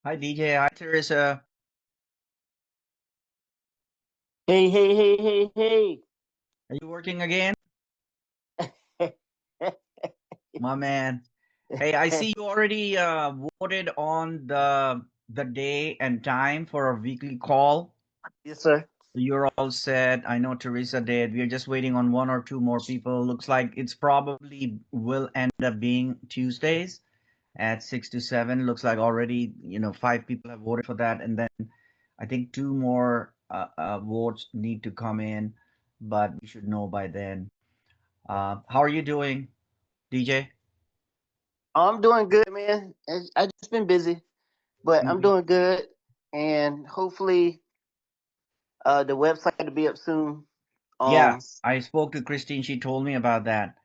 Hi, DJ. Hi, Teresa. Hey, hey, hey, hey, hey. Are you working again? My man. Hey, I see you already voted on the day and time for our weekly call. Yes, sir. You're all set. I know Teresa did. We're just waiting on one or two more people. Looks like it's probably will end up being Tuesdays at 6 to 7. Looks like already, five people have voted for that, and then I think two more votes need to come in, but we should know by then. How are you doing, DJ? I'm doing good, man. I just been busy, but I'm Mhm. doing good, and hopefully, the website will be up soon. Yeah, Um, I spoke to Christine. She told me about that.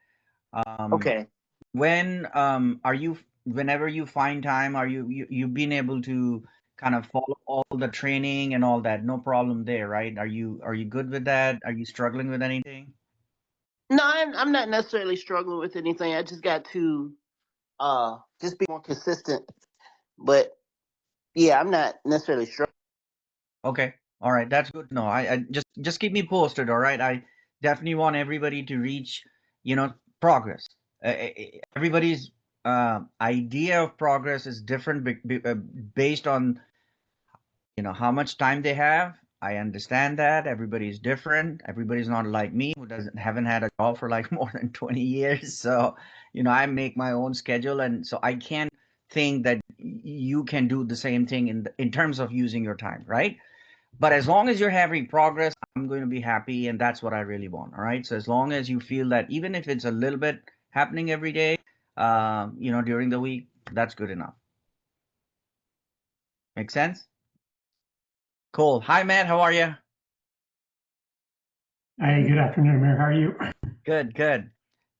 Um, okay. when are you? Whenever you find time, are you've been able to kind of follow all the training and all that? No problem there, right? Are you good with that? Are you struggling with anything? No, I'm not necessarily struggling with anything. I just got to just be more consistent. But yeah, I'm not necessarily struggling. Okay. All right. That's good to know. I just keep me posted. All right. I definitely want everybody to reach, progress. Everybody's idea of progress is different based on, how much time they have. I understand that everybody's different. Everybody's not like me who doesn't haven't had a job for like more than 20 years. So, I make my own schedule, and so I can't think that you can do the same thing in terms of using your time, right? But as long as you're having progress, I'm going to be happy, and that's what I really want. All right. So as long as you feel that even if it's a little bit happening every day, during the week, that's good enough. Make sense? Cool. Hi, Matt. How are you? Hey, good afternoon, Amir. How are you? Good, good.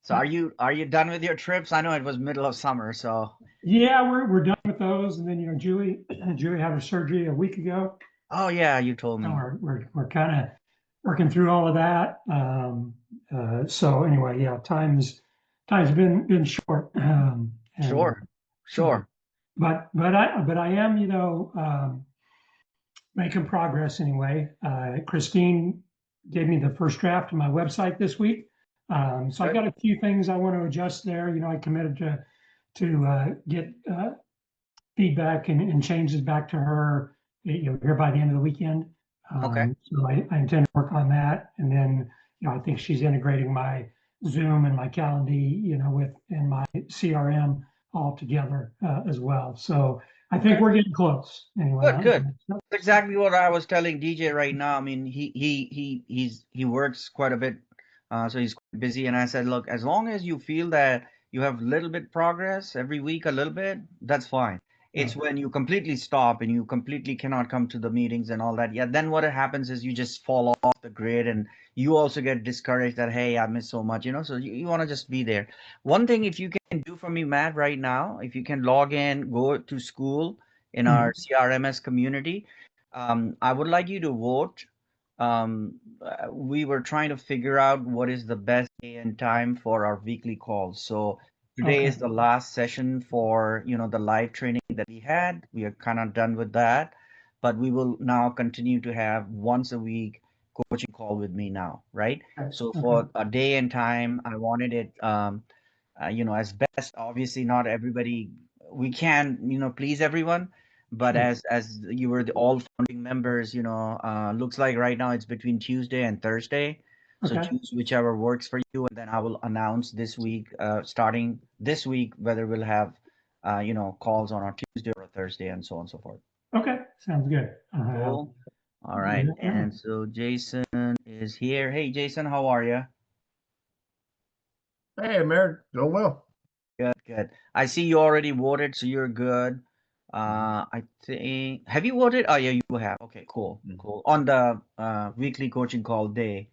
So are you done with your trips? I know it was middle of summer, so Yeah, we're done with those, and then Julie Julie had her surgery a week ago, oh yeah, you told so me. we're kind of working through all of that. So anyway, yeah, time's been short, and Sure, so sure. but I am making progress anyway. Christine gave me the first draft of my website this week. So I Good. got a few things I want to adjust there. I committed to get feedback and changes back to her, here by the end of the weekend. Okay. So I intend to work on that, and then I think she's integrating my Zoom and my Calendly, with and my CRM all together as well. So I think Okay. we're getting close anyway. Good, good. That's exactly what I was telling DJ right now. I mean, he works quite a bit, so he's quite busy. And I said, look, as long as you feel that you have a little bit progress every week, a little bit, that's fine. It's Right. when you completely stop and you completely cannot come to the meetings and all that. Yeah, then what happens is you just fall off the grid, and you also get discouraged that, hey, I missed so much, so you want to just be there. One thing, if you can do for me, Matt, right now, if you can log in, go to school in our Mhm. CRMS community. I would like you to vote. We were trying to figure out what is the best day and time for our weekly calls. So today Okay. is the last session for, the live training that we had. We are kind of done with that, but we will now continue to have once a week coaching call with me now, right? Okay. So Okay. for a day and time, I wanted it, as best. Obviously, not everybody, we can, please everyone, but Sure. as you were the all founding members, looks like right now it's between Tuesday and Thursday. So Okay. choose whichever works for you, and then I will announce this week, starting this week, whether we'll have, calls on a Tuesday or a Thursday, and so on and so forth. Okay. Sounds good. Cool. All Do right. that now. And so Jason is here. Hey, Jason, how are you? Hey, Amir, doing well. Good, good. I see you already voted, so you're good. Mhm, I think, have you voted? Oh, yeah, you have. Okay, cool, mhm. cool. On the weekly coaching call day.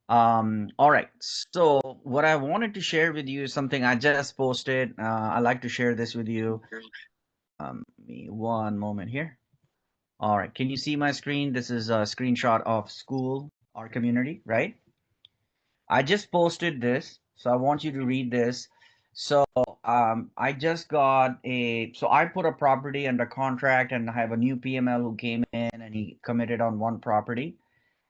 All right. So what I wanted to share with you is something I just posted. I like to share this with you. Give me one moment here. All right. Can you see my screen? This is a screenshot of school, our community, right? I just posted this, so I want you to read this. So I just got so I put a property under contract and I have a new PML who came in and he committed on one property.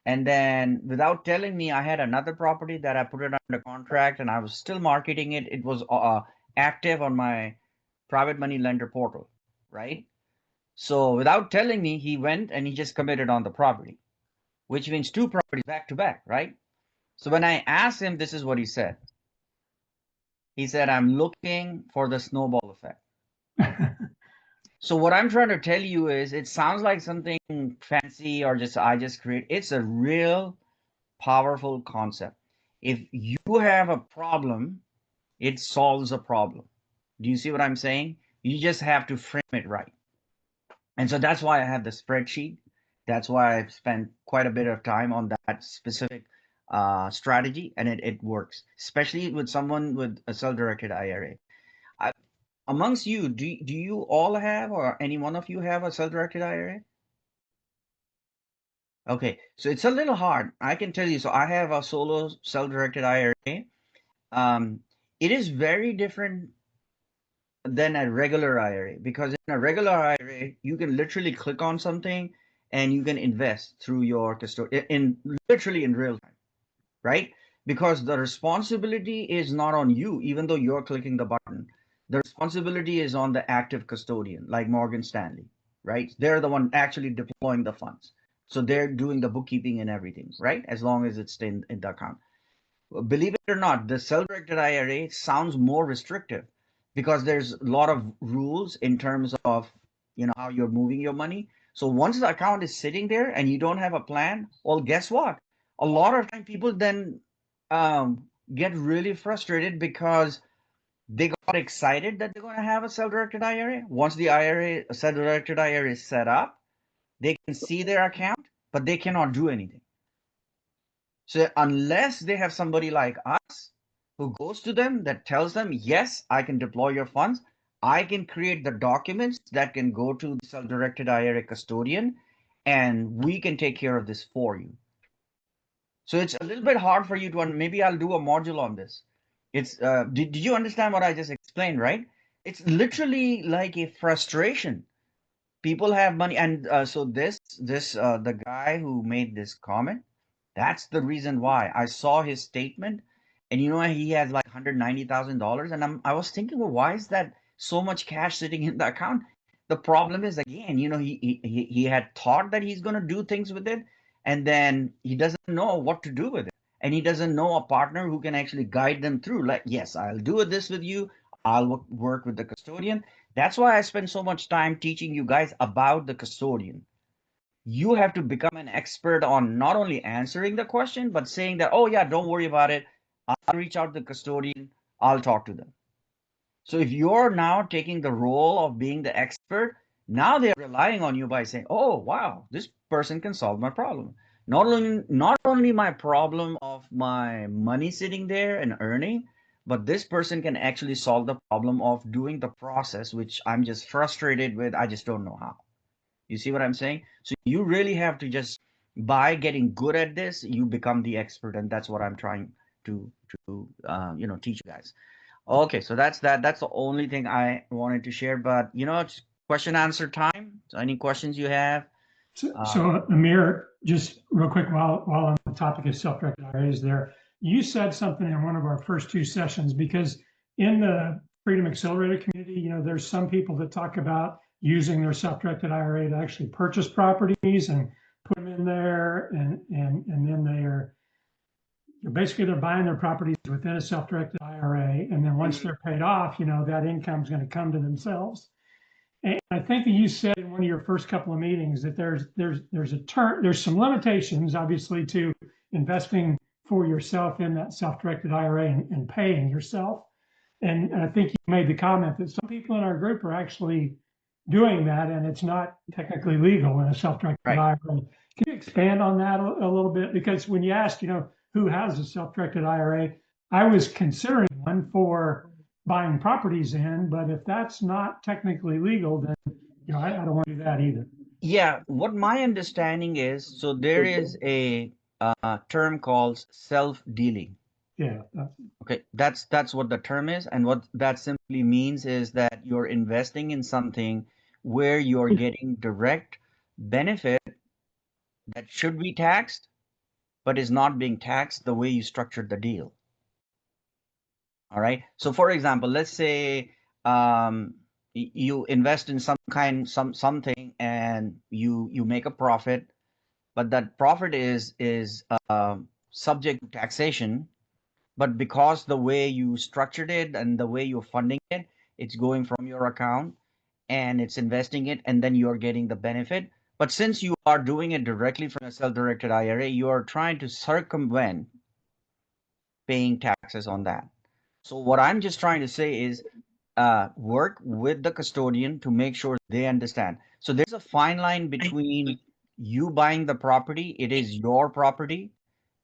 And then without telling me, I had another property that I put it under contract and I was still marketing it. It was active on my private money lender portal, right? So without telling me, he went and he just committed on the property, which means two properties back to back, right? So when I asked him, this is what he said. He said, I'm looking for the snowball effect. So what I'm trying to tell you is it sounds like something fancy or just I just create. It's a real powerful concept. If you have a problem, it solves a problem. Do you see what I'm saying? You just have to frame it right. And so that's why I have the spreadsheet. That's why I've spent quite a bit of time on that specific strategy, and it works, especially with someone with a self-directed IRA. Amongst you, do you all have, or any one of you have a self-directed IRA? Okay, so it's a little hard. I can tell you. So I have a solo self-directed IRA. It is very different than a regular IRA because in a regular IRA, you can literally click on something and you can invest through your custodian in literally in real time, right? Because the responsibility is not on you, even though you're clicking the button. The responsibility is on the active custodian, like Morgan Stanley, right? They're the one actually deploying the funds. So they're doing the bookkeeping and everything, right? As long as it's in the account. Believe it or not, the self-directed IRA sounds more restrictive because there's a lot of rules in terms of how you're moving your money. So once the account is sitting there and you don't have a plan, well, guess what? A lot of time people then get really frustrated because they got excited that they're going to have a self-directed IRA. Once the self-directed IRA is set up, they can see their account, but they cannot do anything. So unless they have somebody like us who goes to them that tells them, yes, I can deploy your funds, I can create the documents that can go to the self-directed IRA custodian, and we can take care of this for you. So it's a little bit hard for you to, maybe I'll do a module on this. It's, did you understand what I just explained, right? It's literally like a frustration. People have money, and so the guy who made this comment, that's the reason why I saw his statement, and he has like $190,000, and I was thinking, well, why is that so much cash sitting in the account? The problem is again, he had thought that he's going to do things with it, and then he doesn't know what to do with it, and he doesn't know a partner who can actually guide them through. Like, yes, I'll do this with you. I'll work with the custodian. That's why I spend so much time teaching you guys about the custodian. You have to become an expert on not only answering the question, but saying that, oh yeah, don't worry about it. I'll reach out to the custodian. I'll talk to them. So if you're now taking the role of being the expert, now they're relying on you by saying, oh, wow, this person can solve my problem. Not only my problem of my money sitting there and earning, but this person can actually solve the problem of doing the process, which I'm just frustrated with. I just don't know how. You see what I'm saying? So you really have to just, by getting good at this, you become the expert, and that's what I'm trying to teach you guys. Okay, so that's that. That's the only thing I wanted to share. But it's question answer time. So any questions you have? So Amir, just real quick, while on the topic of self-directed IRAs, you said something in one of our first two sessions, because in the Freedom Accelerator community, there's some people that talk about using their self-directed IRA to actually purchase properties and put them in there, and then they're buying their properties within a self-directed IRA, and then once they're paid off, that income is going to come to themselves. And I think that you said in one of your first couple of meetings that there's some limitations, obviously, to investing for yourself in that self-directed IRA and paying yourself. And I think you made the comment that some people in our group are actually doing that, and it's not technically legal in a self-directed IRA. Can you expand on that a little bit? Because when you asked, who has a self-directed IRA, I was considering one for buying properties in, but if that's not technically legal, then I don't want to do that either. Yeah, what my understanding is, so there is a term called self-dealing. Yeah. Okay, that's what the term is, and what that simply means is that you're investing in something where you're getting direct benefit that should be taxed, but is not being taxed the way you structured the deal. All right. So, for example, let's say you invest in something, and you make a profit, but that profit is subject to taxation. But because the way you structured it and the way you're funding it, it's going from your account and it's investing it, and then you're getting the benefit. But since you are doing it directly from a self-directed IRA, you are trying to circumvent paying taxes on that. So what I'm just trying to say is work with the custodian to make sure they understand. So there's a fine line between you buying the property, it is your property,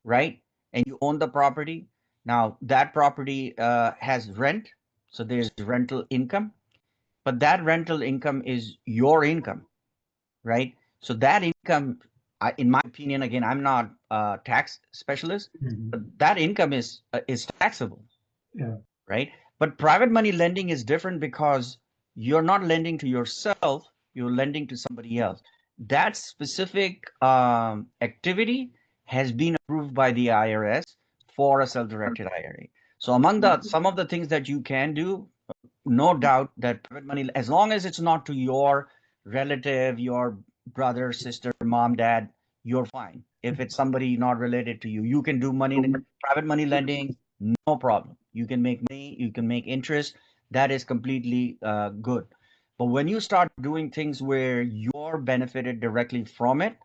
right? And you own the property. Now that property has rent, so there's rental income, but that rental income is your income, right? So that income, in my opinion, again, I'm not a tax specialist, but that income is taxable. Yeah. Right? But private money lending is different because you're not lending to yourself, you're lending to somebody else. That specific activity has been approved by the IRS for a self-directed IRA. So among the some of the things that you can do, no doubt that private money, as long as it's not to your relative, your brother, sister, mom, dad, you're fine. If it's somebody not related to you, you can do private money lending, no problem. You can make money, you can make interest. That is completely good. But when you start doing things where you're benefited directly from it,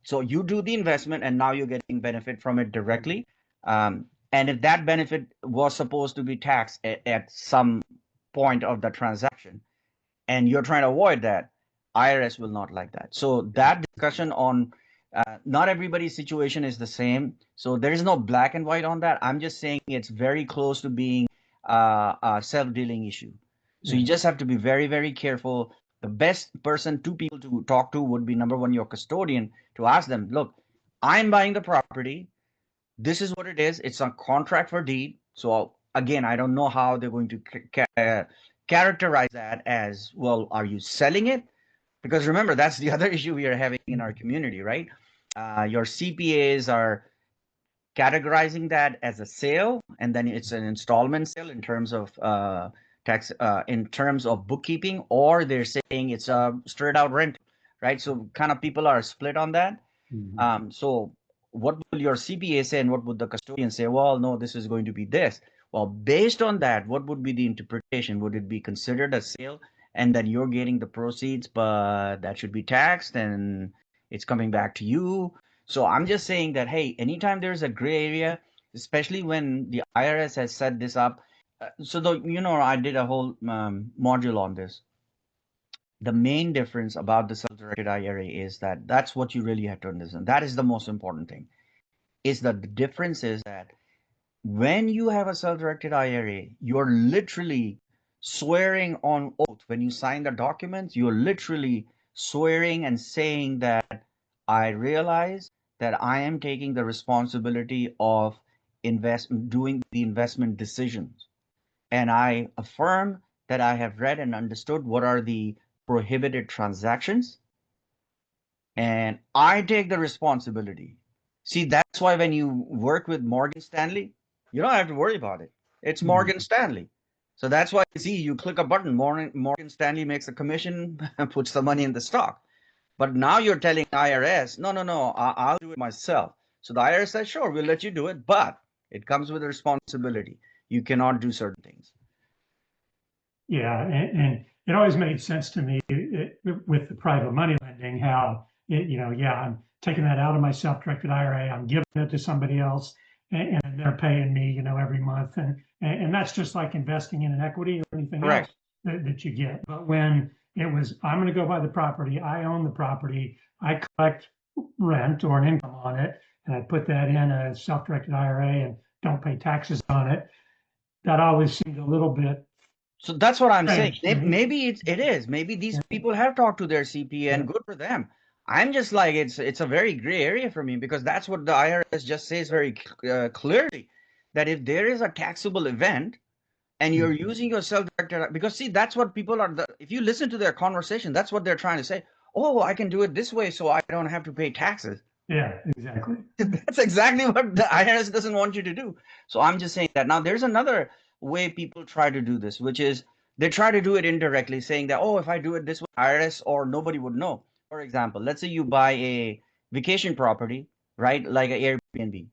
so you do the investment and now you're getting benefit from it directly. And if that benefit was supposed to be taxed at some point of the transaction, and you're trying to avoid that, IRS will not like that. So that discussion on not everybody's situation is the same. So there is no black and white on that. I'm just saying it's very close to being a self-dealing issue. So you just have to be very, very careful. The best person, two people to talk to would be number one, your custodian, to ask them, look, I'm buying the property. This is what it is. It's a contract for deed. So again, I don't know how they're going to characterize that as, well, are you selling it? Because remember, that's the other issue we are having in our community, right? Your CPAs are categorizing that as a sale, and then it's an installment sale in terms of tax, in terms of bookkeeping, or they're saying it's a straight out rent, right? So kind of people are split on that. So what will your CPA say, and what would the custodian say? Well, no, this is going to be this. Well, based on that, what would be the interpretation? Would it be considered a sale, and then you're getting the proceeds, but that should be taxed and it's coming back to you? So I'm just saying that, hey, anytime there's a gray area, especially when the IRS has set this up, I did a whole module on this. The main difference about the self-directed IRA is that that's what you really have to understand. That is the most important thing. Is that the difference is that when you have a self-directed IRA, you're literally swearing on oath. When you sign the documents, you're literally swearing and saying that I realize that I am taking the responsibility of doing the investment decisions. And I affirm that I have read and understood what are the prohibited transactions, and I take the responsibility. See, that's why when you work with Morgan Stanley, you don't have to worry about it. It's Morgan Stanley. So that's why you click a button, Morgan Stanley makes a commission and puts the money in the stock. But now you're telling IRS, no, I'll do it myself. So the IRS says, sure, we'll let you do it, but it comes with a responsibility. You cannot do certain things. Yeah, and it always made sense to me with the private money lending, how I'm taking that out of my self-directed IRA, I'm giving it to somebody else, and they're paying me, every month, and that's just like investing in an equity or anything else that you get. But when it was, I'm going to go buy the property, I own the property, I collect rent or an income on it, and I put that in a self-directed IRA and don't pay taxes on it. That always seemed a little bit. So that's what I'm saying. Right. Maybe it is. Maybe these people have talked to their CPA, and good for them. I'm just like, it's a very gray area for me, because that's what the IRS just says very clearly, that if there is a taxable event and you're using your self-directed, because see, that's what people are, if you listen to their conversation, that's what they're trying to say. Oh, I can do it this way so I don't have to pay taxes. Yeah, exactly. That's exactly what the IRS doesn't want you to do. So I'm just saying that. Now, there's another way people try to do this, which is they try to do it indirectly, saying that, oh, if I do it this way, IRS or nobody would know. For example, let's say you buy a vacation property, right? Like an Airbnb,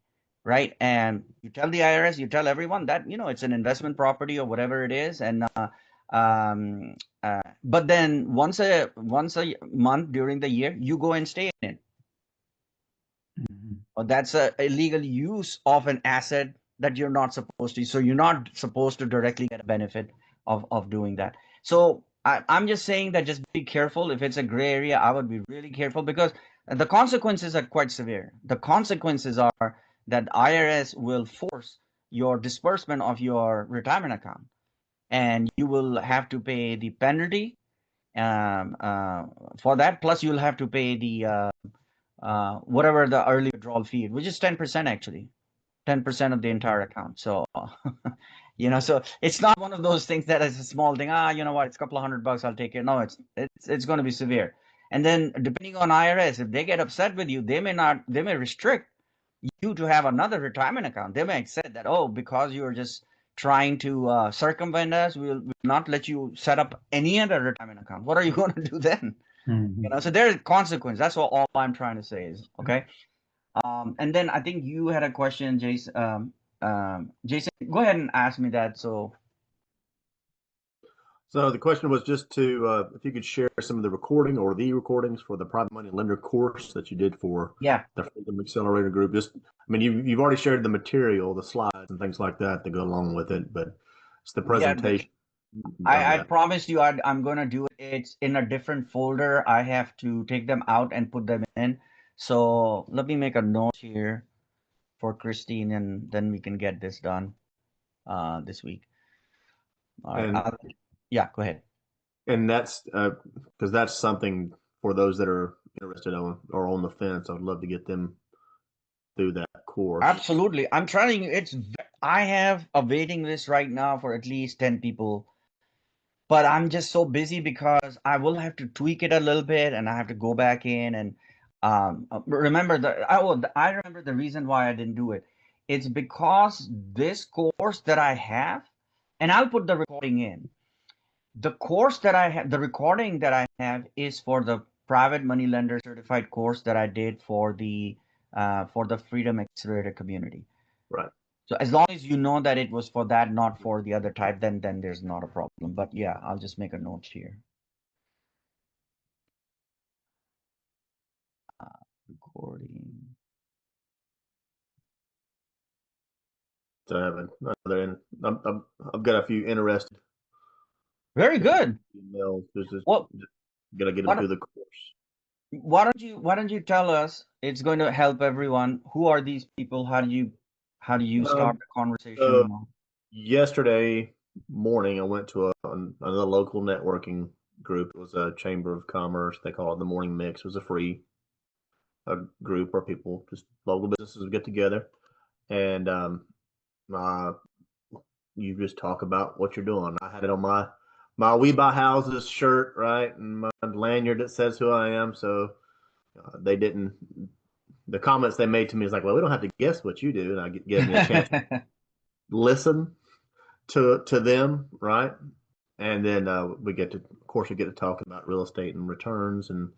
right? And you tell the IRS, you tell everyone that, it's an investment property or whatever it is. And, um, but then once a month during the year, you go and stay in it. Or that's a illegal use of an asset that you're not supposed to. So you're not supposed to directly get a benefit of doing that. So I'm just saying that just be careful. If it's a gray area, I would be really careful because the consequences are quite severe. The consequences are that IRS will force your disbursement of your retirement account, and you will have to pay the penalty for that. Plus, you'll have to pay the whatever the early withdrawal fee, which is 10% actually, 10% of the entire account. So, so it's not one of those things that is a small thing. You know what? It's a couple of $100. I'll take it. No, it's going to be severe. And then depending on IRS, if they get upset with you, they may restrict you to have another retirement account. They may have said that, oh, because you're just trying to circumvent us, we'll not let you set up any other retirement account. What are you going to do then? So there's consequence. That's all I'm trying to say is, okay. And then I think you had a question, Jason. Jason, go ahead and ask me that. So the question was just to if you could share some of the recording or the recordings for the private money lender course that you did for the Freedom Accelerator group. Just, I mean, you've already shared the material, the slides and things like that go along with it, but it's the presentation. I promised you I'm going to do it. It's in a different folder. I have to take them out and put them in. So let me make a note here for Christine, and then we can get this done this week. All right. Yeah, go ahead. And that's because that's something for those that are interested on or on the fence. I would love to get them through that course. Absolutely. I'm trying. I have a waiting list right now for at least 10 people. But I'm just so busy because I will have to tweak it a little bit, and I have to go back in and remember I remember the reason why I didn't do it. It's because this course that I have, and I'll put the recording in. The course that I have, the recording that I have is for the private money lender certified course that I did for the Freedom Accelerator community. Right. So as long as you know that it was for that, not for the other type, then there's not a problem. But yeah, I'll just make a note here. Recording. So I have another. I've got a few interested. Very good. Emails. Just gotta get them What- through the course. Why don't you tell us? It's going to help everyone. Who are these people? How do you start the conversation? Yesterday morning, I went to another local networking group. It was a Chamber of Commerce. They call it the Morning Mix. It was a free group where people, just local businesses, would get together, and you just talk about what you're doing. I had it on my We Buy Houses shirt, right, and my lanyard that says who I am. So they didn't. The comments they made to me is like, well, we don't have to guess what you do, and I gave me a chance to listen to them, right? And then we get to talking about real estate and returns and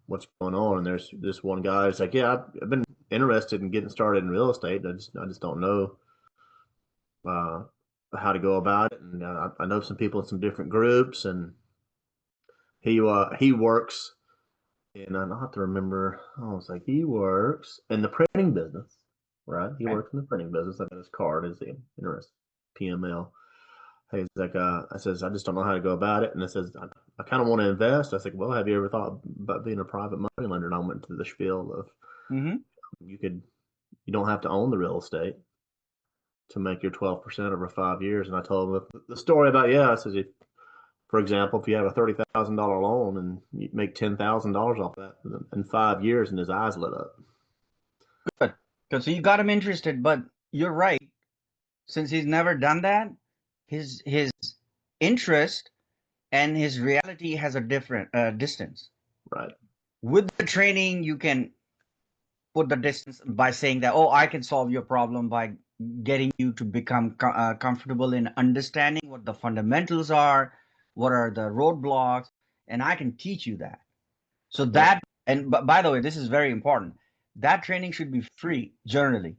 what's going on. And there's this one guy who's like, yeah, I've been interested in getting started in real estate. I just don't know how to go about it. And I know some people in some different groups, and he works in, I don't have to remember. I was like, he works in the printing business, right? He works in the printing business. I got his card. Is the interest PML. He's like, I says, I just don't know how to go about it. And I says, I kind of want to invest. I said, well, have you ever thought about being a private money lender? And I went to the spiel of you don't have to own the real estate to make your 12% over 5 years. And I told him the story about, I says, for example, if you have a $30,000 loan and you make $10,000 off that in 5 years, and his eyes lit up. Good. So you got him interested, but you're right. Since he's never done that, his interest and his reality has a different distance. Right. With the training, you can put the distance by saying that, oh, I can solve your problem by getting you to become comfortable in understanding what the fundamentals are, what are the roadblocks, and I can teach you that. So that, and by the way, this is very important. That training should be free generally.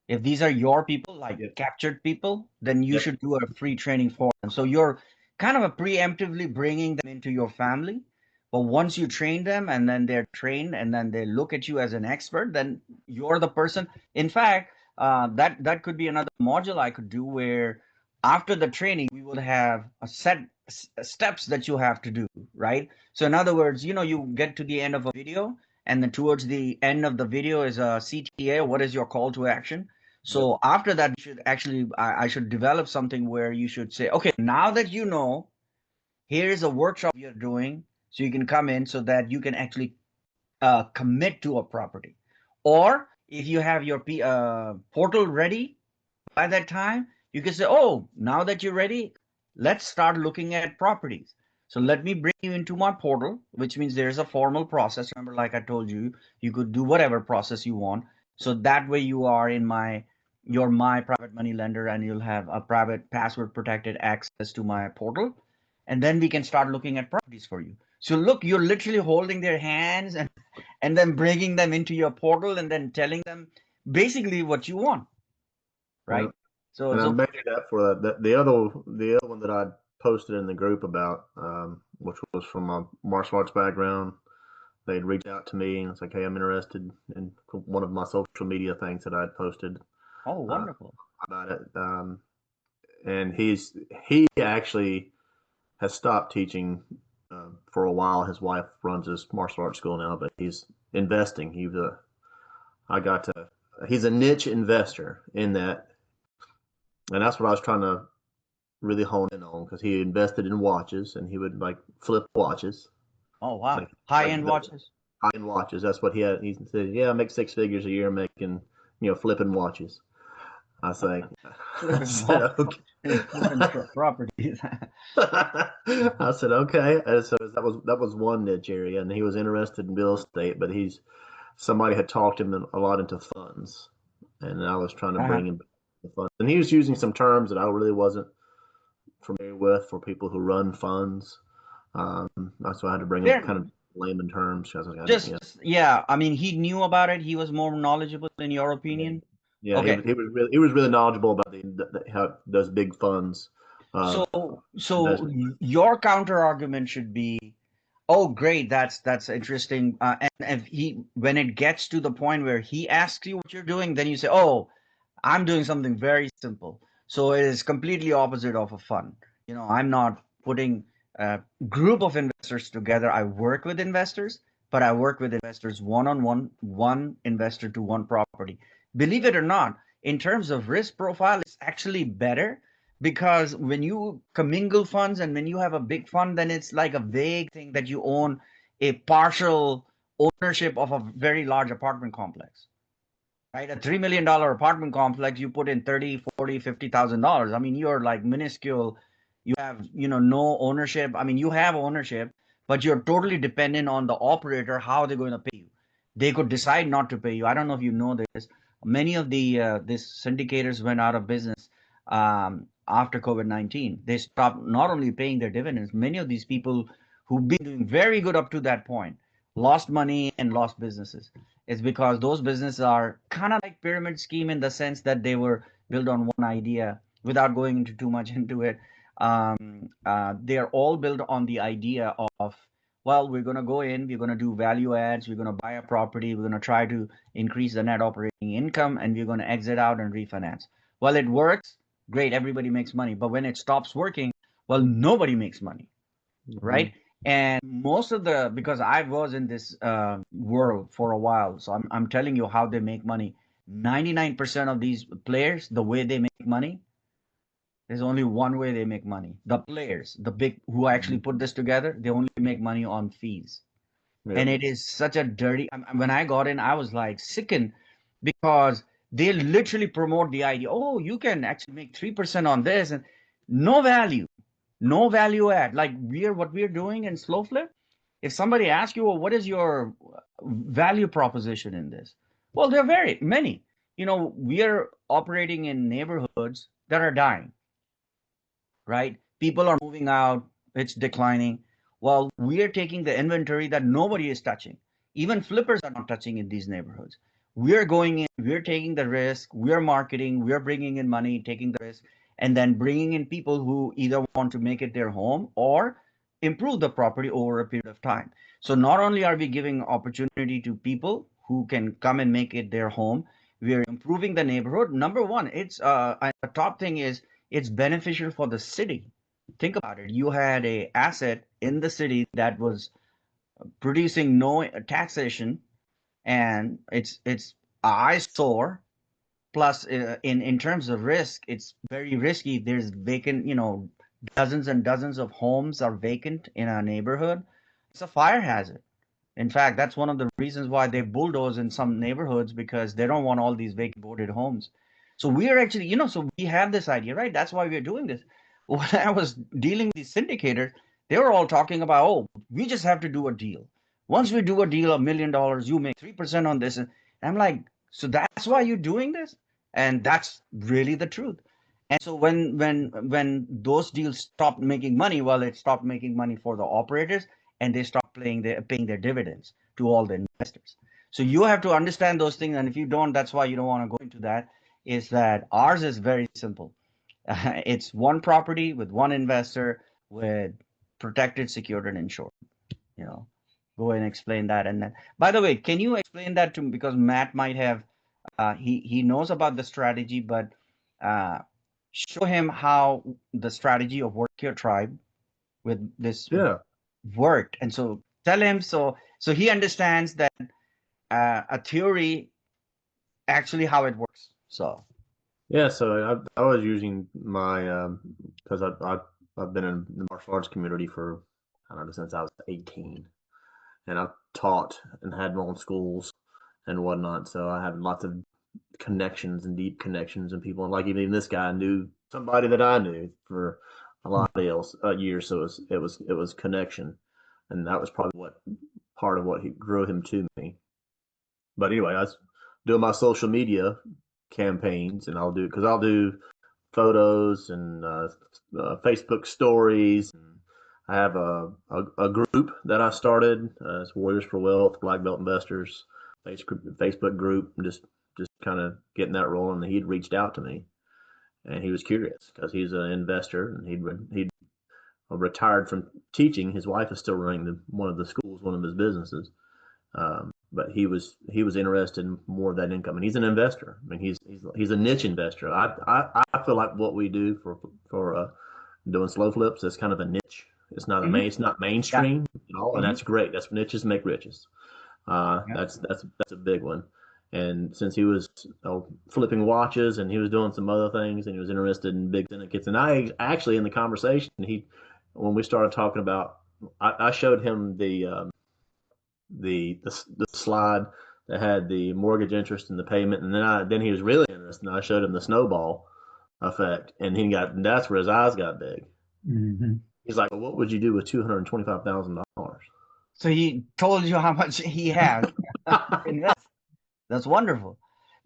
If these are your people, like Yep. captured people, then you Yep. should do a free training for them. So you're kind of a preemptively bringing them into your family. But once you train them and then they're trained and then they look at you as an expert, then you're the person. In fact, that could be another module I could do where after the training, we would have a set steps that you have to do, right? So in other words, you get to the end of a video and then towards the end of the video is a CTA. What is your call to action? So after that, you should actually, I should develop something where you should say, okay, now that you know, here's a workshop you're doing, so you can come in so that you can actually commit to a property. Or if you have your portal ready by that time, you can say, oh, now that you're ready, let's start looking at properties. So let me bring you into my portal, which means there's a formal process. Remember, like I told you, you could do whatever process you want. So that way you are in you're my private money lender and you'll have a private password protected access to my portal. And then we can start looking at properties for you. So look, you're literally holding their hands and then bringing them into your portal and then telling them basically what you want, Yeah. right? So, And I so made that for the other one that I posted in the group about, which was from my martial arts background. They'd reached out to me and it's like, hey, I'm interested in one of my social media things that I'd posted oh, uh, wonderful. about it. And he actually has stopped teaching for a while. His wife runs his martial arts school now, but he's investing. He's a niche investor in that, and that's what I was trying to really hone in on because he invested in watches and he would like flip watches, Oh, wow. like High-end watches. high-end watches. That's what he had. He said, "Yeah, I make six figures a year making, flipping watches." I say, I Flipping said, watches. okay. Flipping properties. I said, okay. And so that was one niche area, and he was interested in real estate, but somebody had talked him a lot into funds, and I was trying to Uh-huh. bring him to funds, and he was using some terms that I really wasn't familiar with for people who run funds. So I had to bring him There, kind of layman terms. I was like, yeah. I mean, he knew about it. He was more knowledgeable in your yeah, opinion. yeah. He Okay. was he was really knowledgeable about how those big funds. Uh, So investment. your counter argument should be, oh, great, that's interesting. And if when it gets to the point where he asks you what you're doing, then you say, oh, I'm doing something very simple. So it is completely opposite of a fund. I'm not putting a group of investors together. I work with investors, but I work with investors one-on-one, one investor to one property. Believe it or not, in terms of risk profile, it's actually better because when you commingle funds and when you have a big fund, then it's like a vague thing that you own a partial ownership of a very large apartment complex, right? A $3 million apartment complex, you put in 30, 40, $50,000. I mean, you're like minuscule. You have, no ownership. I mean, you have ownership, but you're totally dependent on the operator, how they're going to pay you. They could decide not to pay you. I don't know if you know this. Many of these syndicators went out of business after COVID-19. They stopped not only paying their dividends, many of these people who've been doing very good up to that point lost money and lost businesses. It's because those businesses are kind of like pyramid scheme in the sense that they were built on one idea. Without going into too much into it, they are all built on the idea of, well, we're going to go in, we're going to do value adds, we're going to buy a property, we're going to try to increase the net operating income, and we're going to exit out and refinance. Well, it works, great, everybody makes money. But when it stops working, well, nobody makes money, right? And most of because I was in this world for a while, so I'm telling you how they make money. 99% of these players, the way they make money, there's only one way they make money. The players, the big who actually put this together, they only make money on fees. Yeah. And it is such a dirty. When I got in, I was like sickened because they literally promote the idea. Oh, you can actually make 3% on this, and no value, no value add. Like what we're doing in slow flip. If somebody asks you, well, what is your value proposition in this? Well, there are very many. We are operating in neighborhoods that are dying, right? People are moving out, it's declining. Well, we are taking the inventory that nobody is touching. Even flippers are not touching in these neighborhoods. We are going in, we're taking the risk, we're marketing, we're bringing in money, taking the risk, and then bringing in people who either want to make it their home or improve the property over a period of time. So not only are we giving opportunity to people who can come and make it their home, we are improving the neighborhood. Number one, it's a top thing is it's beneficial for the city. Think about it. You had a asset in the city that was producing no taxation, and it's a eyesore. Plus, in terms of risk, it's very risky. There's vacant, dozens and dozens of homes are vacant in a neighborhood. It's a fire hazard. In fact, that's one of the reasons why they bulldoze in some neighborhoods, because they don't want all these vacant boarded homes. So we are actually, so we have this idea, right? That's why we're doing this. When I was dealing with these syndicators, they were all talking about, oh, we just have to do a deal. Once we do a deal, $1 million, you make 3% on this. And I'm like, so that's why you're doing this? And that's really the truth. And so when those deals stopped making money, well, it stopped making money for the operators, and they stopped paying their dividends to all the investors. So you have to understand those things, and if you don't, that's why you don't want to go into that. Is that ours is very simple. It's one property with one investor with protected, secured, and insured. You know, go and explain that. And then, by the way, can you explain that to me? Because Matt might have, he knows about the strategy, but uh, show him how the strategy of work your tribe with this Yeah. worked. And so tell him so he understands that a theory actually how it works. So Yeah, so I was using my because I've been in the martial arts community for I don't know since I was 18, and I've taught and had my own schools and whatnot. So I have lots of connections and deep connections and people. And like even this guy knew somebody that I knew for a lot of years. So it was connection, and that was probably what part of what he drew him to me. But anyway, I was doing my social media campaigns, and I'll do photos and Facebook stories. And I have a group that I started. It's Warriors for Wealth, Black Belt Investors Facebook group. Just kind of getting that rolling. And he'd reached out to me, and he was curious because he's an investor, and he'd retired from teaching. His wife is still running one of the schools, one of his businesses. But he was interested in more of that income, and he's an investor. I mean, he's a niche investor. I feel like what we do for doing slow flips is kind of a niche. It's not yeah. mainstream at all, and Hmm. that's great. That's niches make riches. Yeah. That's a big one. And since he was flipping watches and he was doing some other things and he was interested in big syndicates, and I actually in the conversation when we started talking about, I showed him the slide that had the mortgage interest and the payment, and then he was really interested. And I showed him the snowball effect, and that's where his eyes got big. Mhm. He's like, "Well, what would you do with $225,000?" So he told you how much he has to invest. That's wonderful.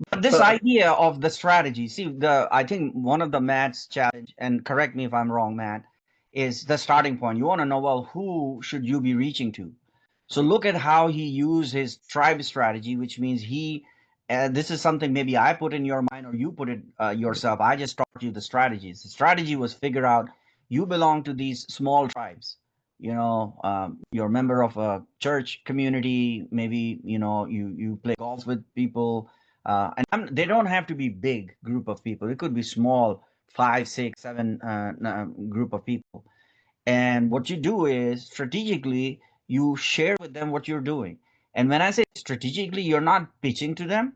But this idea of the strategy, see, I think one of the Matt's challenge, and correct me if I'm wrong, Matt, is the starting point. You want to know, well, who should you be reaching to? So look at how he used his tribe strategy, which means this is something maybe I put in your mind or you put it yourself. I just taught you the strategies. The strategy was figure out you belong to these small tribes. You're a member of a church community. Maybe, you play golf with people. They don't have to be big group of people. It could be small, 5, 6, 7 group of people. And what you do is strategically, you share with them what you're doing. And when I say strategically, you're not pitching to them,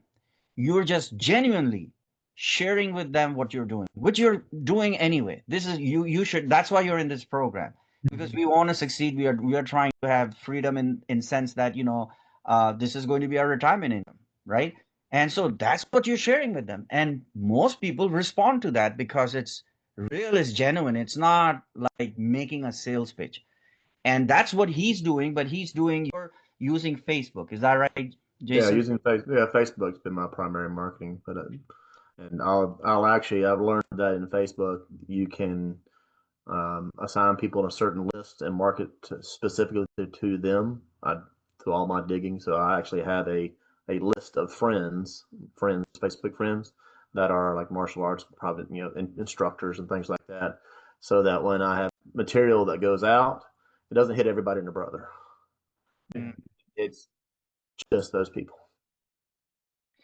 you're just genuinely sharing with them what you're doing, which you're doing anyway. This is you should that's why you're in this program, because we want to succeed. We are trying to have freedom in sense that this is going to be our retirement income, right? And so that's what you're sharing with them. And most people respond to that because it's real, it's genuine. It's not like making a sales pitch. And that's what he's doing, but you're using Facebook. Is that right, Yeah, Jason? using Facebook's been my primary marketing, but and I've learned that in Facebook you can assign people on a certain list and market specifically to them. I do all my digging, so I actually have a list of Facebook friends that are like martial arts private, instructors and things like that, so that when I have material that goes out, it doesn't hit everybody and their brother. Mm. It's just those people.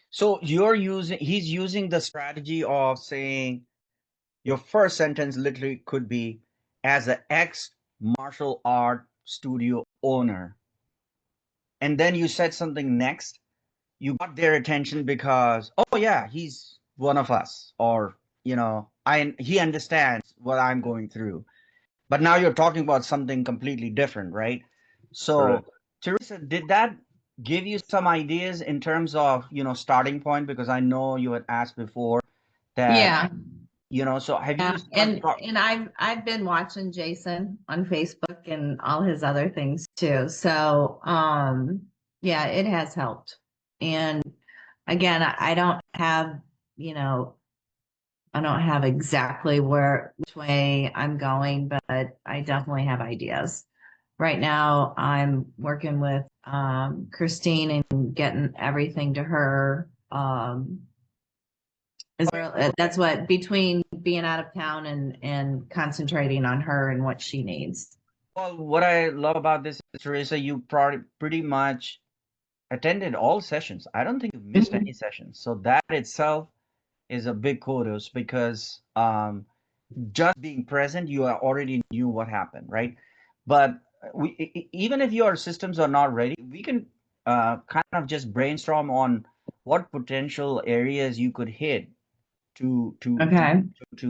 So he's using the strategy of saying your first sentence literally could be, as an ex martial art studio owner. And then you said something next. You got their attention because, oh yeah, he's one of us, or he understands what I'm going through. But now you're talking about something completely different, right? So, Correct. Teresa, did that give you some ideas in terms of, starting point? Because I know you had asked before that, Yeah, so have you yeah. started And I've been watching Jason on Facebook and all his other things too. So yeah, it has helped. And again, I don't have, you know, I don't have exactly which way I'm going, but I definitely have ideas. Right now, I'm working with Christine and getting everything to her. That's what between being out of town and concentrating on her and what she needs. Well, what I love about this is, Teresa, you pretty much attended all sessions. I don't think you missed Mhm. any sessions. So that itself is a big kudos because just being present, you already knew what happened, right? But even if your systems are not ready, we can kind of just brainstorm on what potential areas you could hit Okay.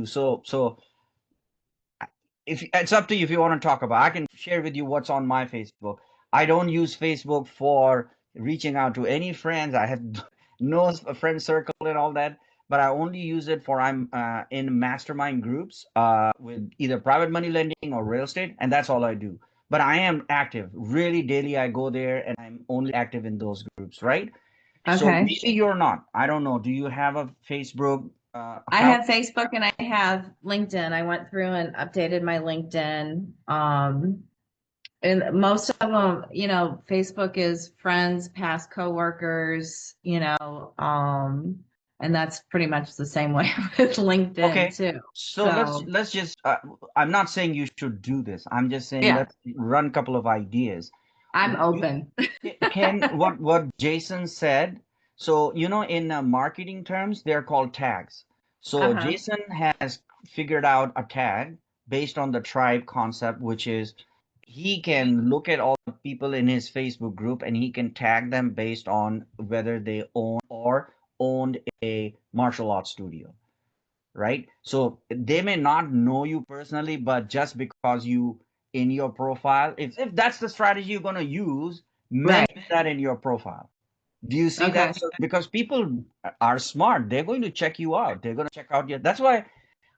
so if it's up to you if you want to talk about. I can share with you what's on my Facebook. I don't use Facebook for reaching out to any friends. I have no friend circle and all that, but I only use it for I'm in mastermind groups with either private money lending or real estate, and that's all I do. But I am active really daily. I go there and I'm only active in those groups, right? So Okay. maybe you're not. I don't know. Do you have a Facebook I account? have Facebook and I have LinkedIn. I went through and updated my LinkedIn. And most of them, Facebook is friends, past coworkers, and that's pretty much the same way with LinkedIn Okay, too. so let's So let's just I'm not saying you should do this. I'm just saying yeah, let's run a couple of ideas. I'm You open. can what Jason said. So, in marketing terms, they're called tags. So Uh-huh. Jason has figured out a tag based on the tribe concept, which is he can look at all the people in his Facebook group and he can tag them based on whether they own or owned a martial arts studio, right? So they may not know you personally, but just because you in your profile, if that's the strategy you're going to use, Right. mention that in your profile. Do you see Okay. that? So, because people are smart, they're going to check you out. They're going to check out your. That's why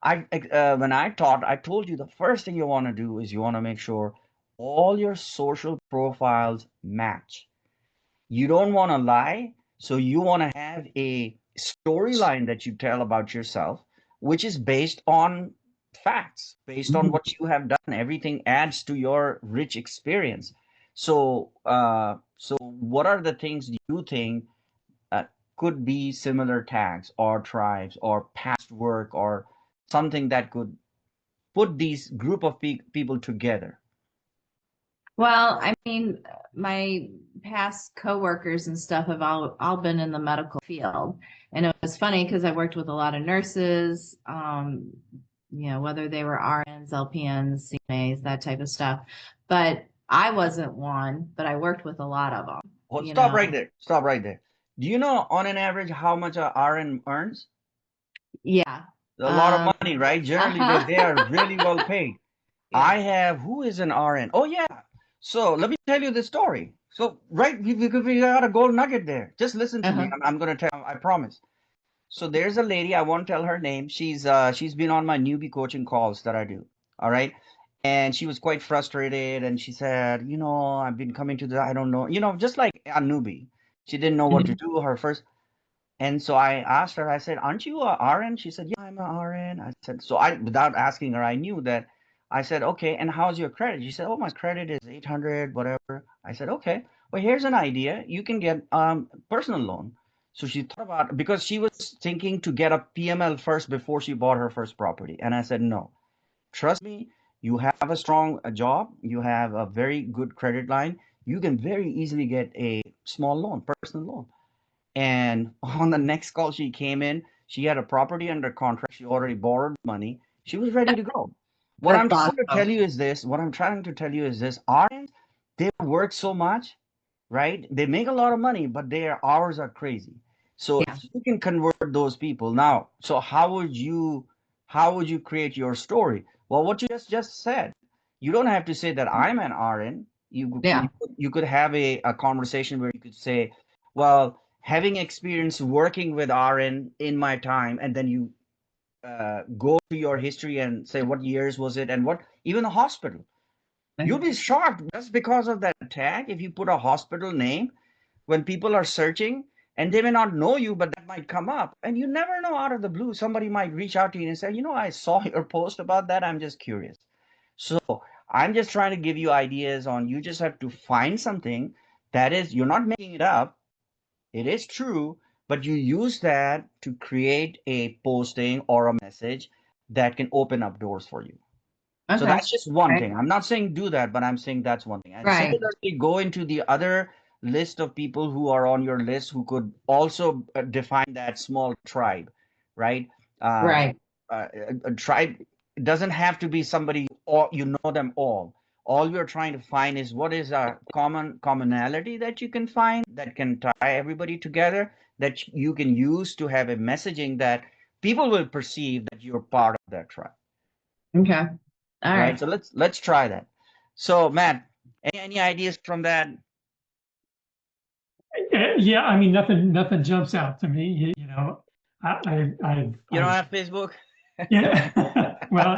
when I taught, I told you the first thing you want to do is you want to make sure all your social profiles match. You don't want to lie, so you want to have a storyline that you tell about yourself, which is based on facts, based on Mhm. what you have done. Everything adds to your rich experience. So what are the things you think uh, could be similar tags or tribes or past work or something that could put these group of people together? Well, I mean, my past coworkers and stuff have all been in the medical field. And it was funny because I worked with a lot of nurses, whether they were RNs, LPNs, CNAs, that type of stuff. But I wasn't one, but I worked with a lot of them, Well, you stop right know. there. Stop right there. Do you know on an average how much a RN earns? Yeah. A lot of Um, money, right? Generally, uh-huh. they are really well paid. Yeah. Who is an RN? Oh, yeah. So let me tell you the story. So right, we got a gold nugget there. Just listen to me. Uh-huh. I'm gonna tell. I promise. So there's a lady, I won't tell her name. She's been on my newbie coaching calls that I do. All right. And she was quite frustrated and she said, I've been coming to the I don't know, just like a newbie. She didn't know what to Mhm. do her first. And so I asked her, I said, "Aren't you a RN?" She said, "Yeah, I'm a RN." I said, so without asking her, I knew that. I said, "Okay, and how's your credit?" She said, "Oh, my credit is 800, whatever." I said, "Okay, well, here's an idea. You can get personal loan." So she thought about because she was thinking to get a PML first before she bought her first property. And I said, "No, trust me, you have a strong job, you have a very good credit line. You can very easily get a small loan, personal loan." And on the next call, she came in. She had a property under contract. She already borrowed money. She was ready to go. What That's I'm trying to tell awesome. you is this. What I'm trying to tell you is this. RNs, they work so much, right? They make a lot of money, but their hours are crazy. So Yeah. if you can convert those people now, so how would you create your story? Well, what you just said, you don't have to say that I'm an RN. Yeah. You could have a conversation where you could say, well, having experience working with RN in my time, and then you go to your history and say what years was it and what even a hospital. You'll be shocked just because of that tag. If you put a hospital name, when people are searching and they may not know you, but that might come up. And you never know, out of the blue, somebody might reach out to you and say, I saw your post about that. I'm just curious. So I'm just trying to give you ideas on you just have to find something that is, you're not making it up. It is true, but you use that to create a posting or a message that can open up doors for you. So Okay. that's just one Right. thing. I'm not saying do that, but I'm saying that's one thing. And Right. similarly, go into the other list of people who are on your list who could also define that small tribe, right? Uh, Right. a tribe doesn't have to be somebody or you know them all. All you're trying to find is what is a commonality that you can find that can tie everybody together that you can use to have a messaging that people will perceive that you're part of that tribe, Okay. All right? right. So let's try that. So Matt, any ideas from that? Yeah, I mean, nothing jumps out to me. You don't I've have Facebook? yeah. Well,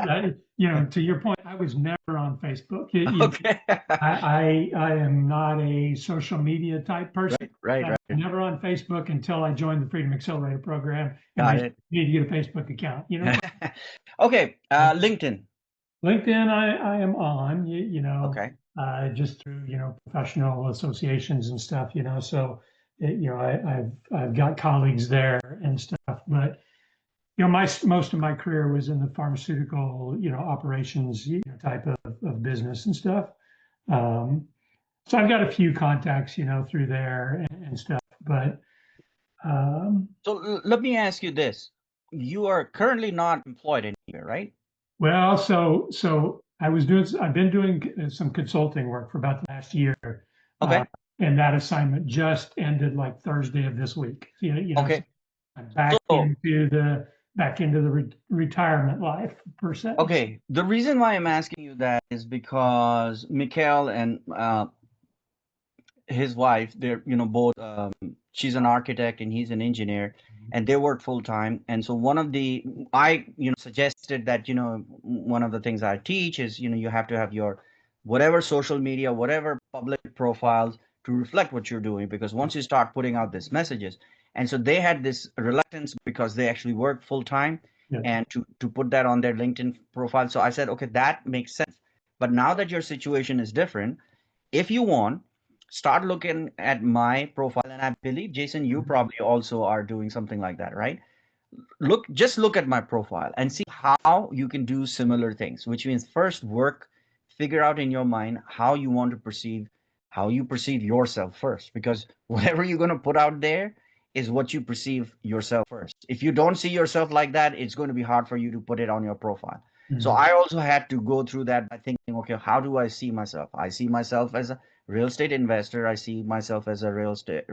to your point, I was never on Facebook. Okay. I am not a social media type person. Right, I was right. never on Facebook until I joined the Freedom Accelerator program, and Got they it. need to get a Facebook account. Okay, LinkedIn. LinkedIn, I am on. Okay. Just through professional associations and stuff. So I've got colleagues there and stuff, but my most of my career was in the pharmaceutical, operations, type of business and stuff. Um, so I've got a few contacts, through there and stuff. But So let me ask you this. You are currently not employed anywhere, right? well, so I've been doing some consulting work for about the last year, uh, Okay. and that assignment just ended like Thursday of this week. So, so Okay. I'm back So, into the retirement life per se. okay. The reason why I'm asking you that is because Mikhail and his wife, they're, both, she's an architect and he's an engineer, and they work full time. And so I, suggested that, one of the things I teach is, you have to have your whatever social media, whatever public profiles to reflect what you're doing, because once you start putting out these messages, and so they had this reluctance because they actually work full time Yeah. and to put that on their LinkedIn profile. So I said, okay, that makes sense. But now that your situation is different, if you want, start looking at my profile. And I believe, Jason, you probably also are doing something like that, right? Just look at my profile and see how you can do similar things, which means first figure out in your mind how you perceive yourself first, because whatever you're going to put out there is what you perceive yourself first. If you don't see yourself like that, it's going to be hard for you to put it on your profile. So Mhm. I also had to go through that by thinking, okay, how do I see myself? I see myself as a real estate investor. I see myself as a real estate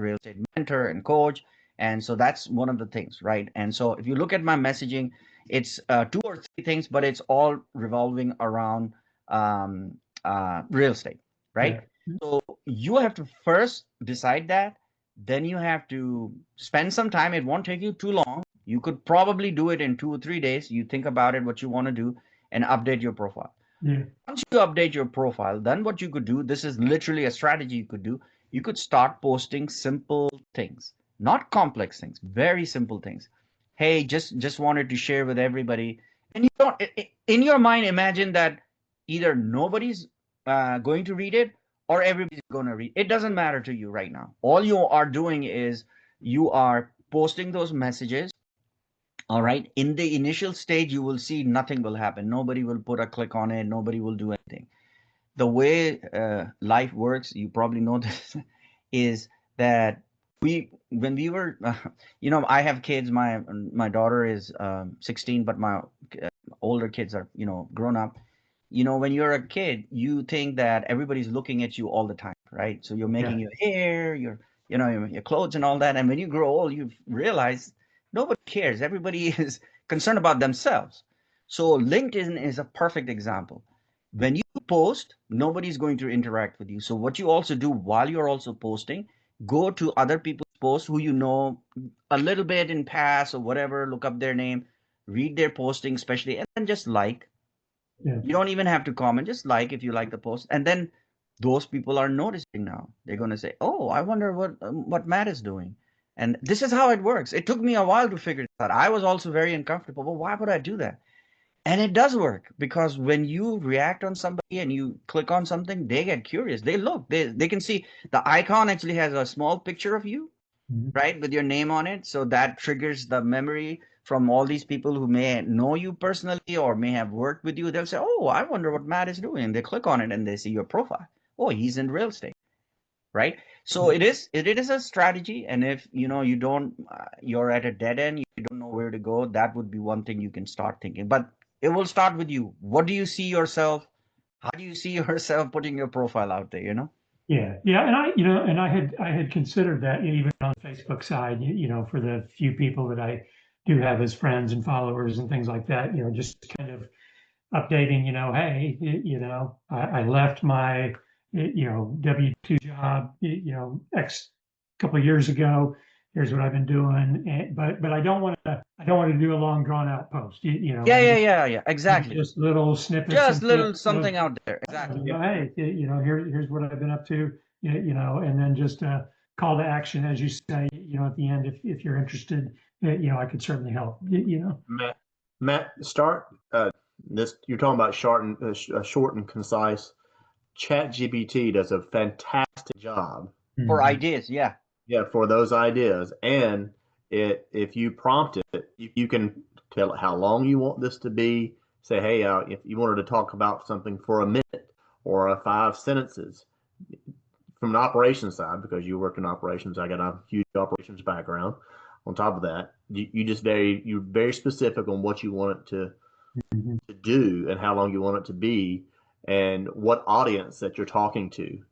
mentor and coach. And so that's one of the things, right? And so if you look at my messaging, it's two or three things, but it's all revolving around real estate, Yeah. right? So you have to first decide that, then you have to spend some time. It won't take you too long. You could probably do it in 2 or 3 days. You think about it, what you want to do, and update your profile. Yeah. Once you update your profile, then what you could do, this is literally a strategy you could do. You could start posting simple things, not complex things, very simple things. Hey, just wanted to share with everybody. And you don't in your mind imagine that either nobody's going to read it or everybody's going to read. It doesn't matter to you right now. All you are doing is you are posting those messages. All right. In the initial stage, you will see nothing will happen. Nobody will put a click on it. Nobody will do anything. The way life works, you probably know this, is that when we were, I have kids. My daughter is 16, but my older kids are, grown up. When you're a kid, you think that everybody's looking at you all the time, right? So you're making your hair, your clothes and all that. And when you grow old, you realize nobody cares. Everybody is concerned about themselves. So LinkedIn is a perfect example. When you post, nobody's going to interact with you. So what you also do while you're also posting, go to other people's posts who you know a little bit in past or whatever, look up their name, read their posting, especially, and then just like. Yeah. You don't even have to comment, just like if you like the post. And then those people are noticing now. They're going to say, "Oh, I wonder what Matt is doing." And this is how it works. It took me a while to figure it out. I was also very uncomfortable. Well, why would I do that? And it does work because when you react on somebody and you click on something, they get curious. They look, they can see the icon actually has a small picture of you, Mhm. right, with your name on it. So that triggers the memory from all these people who may know you personally or may have worked with you. They'll say, "Oh, I wonder what Matt is doing." And they click on it and they see your profile. Oh, he's in real estate, right? So it is a strategy. And if you don't, you're at a dead end, you don't know where to go, that would be one thing you can start thinking. But it will start with you. What do you see yourself? How do you see yourself putting your profile out there? Yeah, yeah, and I had considered that even on the Facebook side, for the few people that I do have as friends and followers and things like that, just kind of updating, hey, I left my, W-2 job, X couple of years ago. Here's what I've been doing, but I don't want to do a long drawn out post, Yeah, yeah, maybe yeah, exactly. just little snippets Just and little clips of something out there. Exactly. Yep. hey, here's what I've been up to, and then just a call to action, as you say, at the end, if you're interested, I could certainly help, Matt, start this. You're talking about short and concise. ChatGPT does a fantastic job. For Mhm. ideas, yeah. Yeah, for those ideas, and if you prompt it, you can tell it how long you want this to be. Say, hey, if you wanted to talk about something for a minute or 5 sentences, from an operations side, because you worked in operations, I got a huge operations background. On top of that, you're very specific on what you want it Mhm. to do and how long you want it to be and what audience that you're talking to.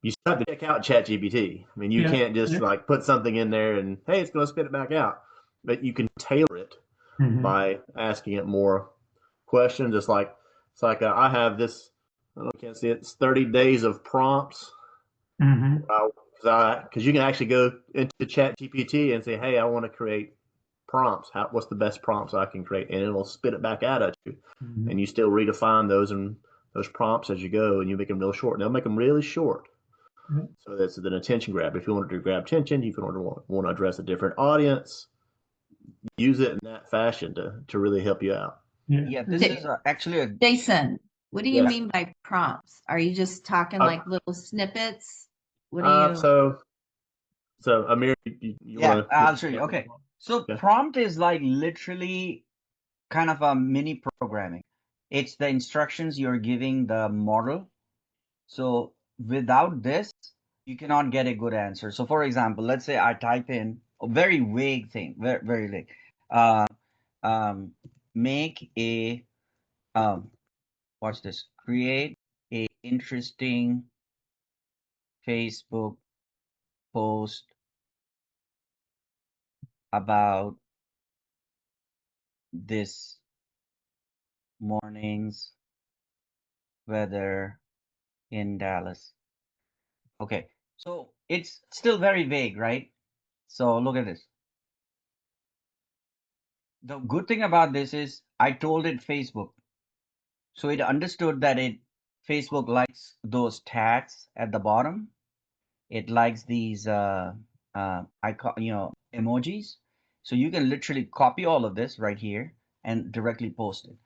You still have to check out ChatGPT. I mean, you Yeah, can't just yeah. like put something in there and hey, it's going to spit it back out. But you can tailor it Mhm. by asking it more questions. It's like I have this. I don't know, I can't see it. It's 30 days of prompts. Mhm. Because you can actually go into ChatGPT and say, hey, I want to create prompts. What's the best prompts I can create? And it'll spit it back out at you. Mhm. And you still redefine those prompts as you go, and you make them real short. And they'll make them really short. Yeah. So that's an attention grab. If you want to grab attention, if you want to address a different audience, use it in that fashion to really help you out. Yeah. Yeah, this is actually a Jason, what do you Yes. mean by prompts? Are you just talking Uh, like little snippets? What do you? so Amir, you yeah, want to? I'll show you. Okay. So Yeah. prompt is like literally kind of a mini programming. It's the instructions you're giving the model. So without this, you cannot get a good answer. So for example, let's say I type in a very vague thing, very, very vague. Uh, um, make a watch this. Create a interesting Facebook post about this morning's weather in Dallas. Okay, so it's still very vague, right? So look at this. The good thing about this is I told it Facebook. So it understood that Facebook likes those tags at the bottom. It likes these icon, emojis. So you can literally copy all of this right here and directly post it.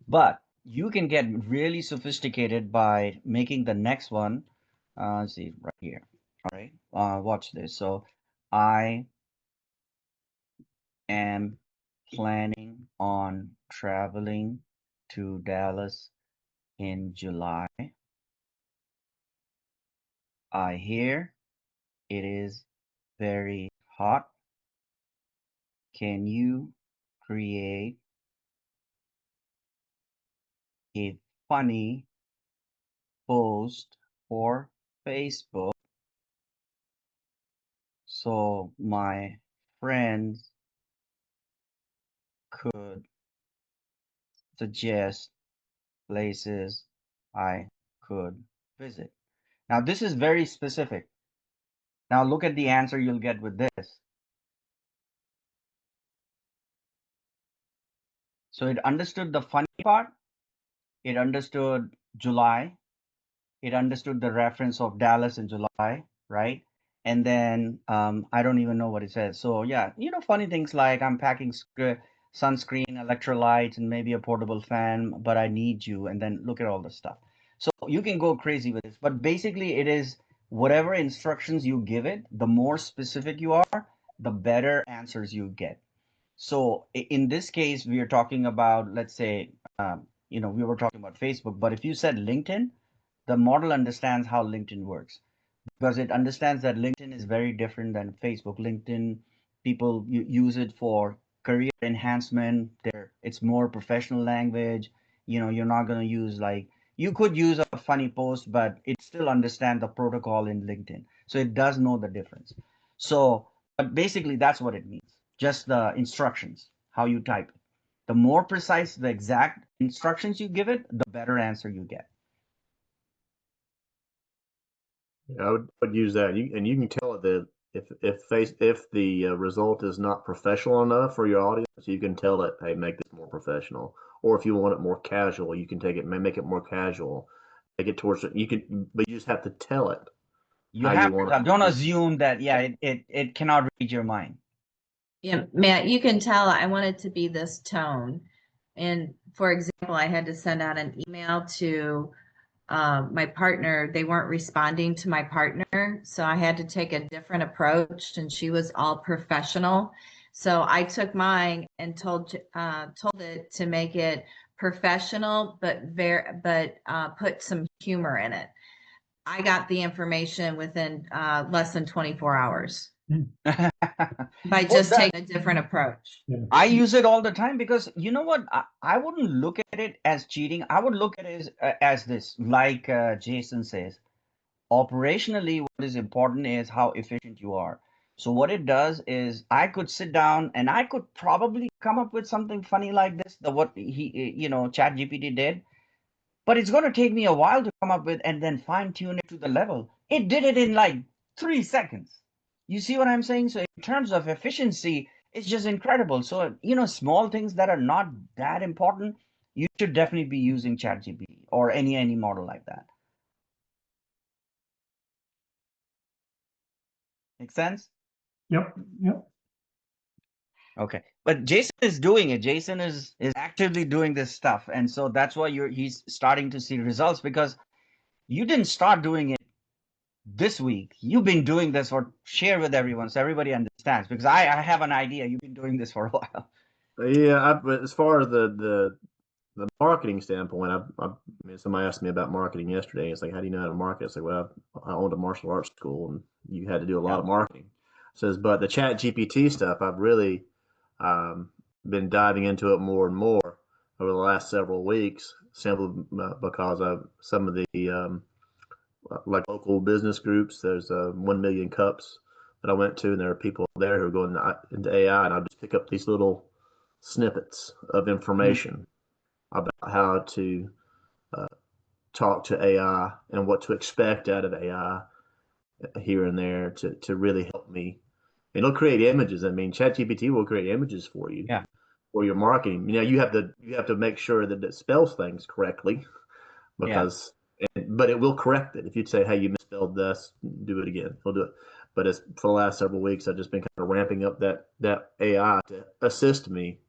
But you can get really sophisticated by making the next one. Let's see right here. All right. Watch this. So I am planning on traveling to Dallas in July. I hear it is very hot. Can you create a funny post for Facebook so my friends could suggest places I could visit? Now, this is very specific. Now, look at the answer you'll get with this. So, it understood the funny part, it understood July, it understood the reference of Dallas in July, right? And then I don't even know what it says. So yeah, funny things like I'm packing sunscreen, electrolytes, and maybe a portable fan, but I need you. And then look at all the stuff. So you can go crazy with this, but basically it is whatever instructions you give it, the more specific you are, the better answers you get. So in this case, we are talking about, let's say, we were talking about Facebook, but if you said LinkedIn, the model understands how LinkedIn works because it understands that LinkedIn is very different than Facebook. LinkedIn, people use it for career enhancement. It's more professional language. You're not going to use like you could use a funny post, but it still understands the protocol in LinkedIn. So it does know the difference. So, but basically that's what it means. Just the instructions, how you type it. The more precise the exact instructions you give it, the better answer you get. I would use that. You can tell it that if the result is not professional enough for your audience, you can tell it, hey, make this more professional. Or if you want it more casual, you can make it more casual. Take it towards it. You can, but you just have to tell it You how you have want to it don't to be. assume that it cannot read your mind. Yeah, Matt, you can tell I want it to be this tone. And for example, I had to send out an email to my partner. They weren't responding to my partner, so I had to take a different approach, and she was all professional. So I took mine and told it to make it professional, but put some humor in it. I got the information within less than 24 hours by Well, just taking a different approach. Yeah. I use it all the time because you know what? I wouldn't look at it as cheating. I would look at it as this, like Jason says. Operationally, what is important is how efficient you are. So what it does is I could sit down and I could probably come up with something funny like this, the what ChatGPT did, but it's going to take me a while to come up with and then fine tune it to the level. It did it in like 3 seconds. You see what I'm saying? So in terms of efficiency, it's just incredible. So, small things that are not that important, you should definitely be using ChatGPT or any model like that. Make sense? Yep. Yep. Okay. But Jason is doing it. Jason is actively doing this stuff. And so that's why he's starting to see results because you didn't start doing it this week. You've been doing this or share with everyone so everybody understands because I have an idea. You've been doing this for a while. Yeah, but as far as the marketing standpoint, I mean, somebody asked me about marketing yesterday. It's like, how do you know how to market? It's like, well, I owned a martial arts school, and you had to do a lot Yeah. of marketing. It says, but the Chat GPT stuff, I've really um, been diving into it more and more over the last several weeks, simply because of some of the like local business groups. There's 1 million cups that I went to, and there are people there who are going into AI, and I just pick up these little snippets of Mhm. information about how to uh, talk to AI and what to expect out of AI. here and there to really help me. It'll create images. I mean, ChatGPT will create images for you. Yeah. For your marketing. You know, you have to make sure that it spells things correctly, Yeah. because but it will correct it. If you'd say, hey, you misspelled this, do it again, he'll do it. But it's for the last several weeks, I've just been kind of ramping up that AI to assist me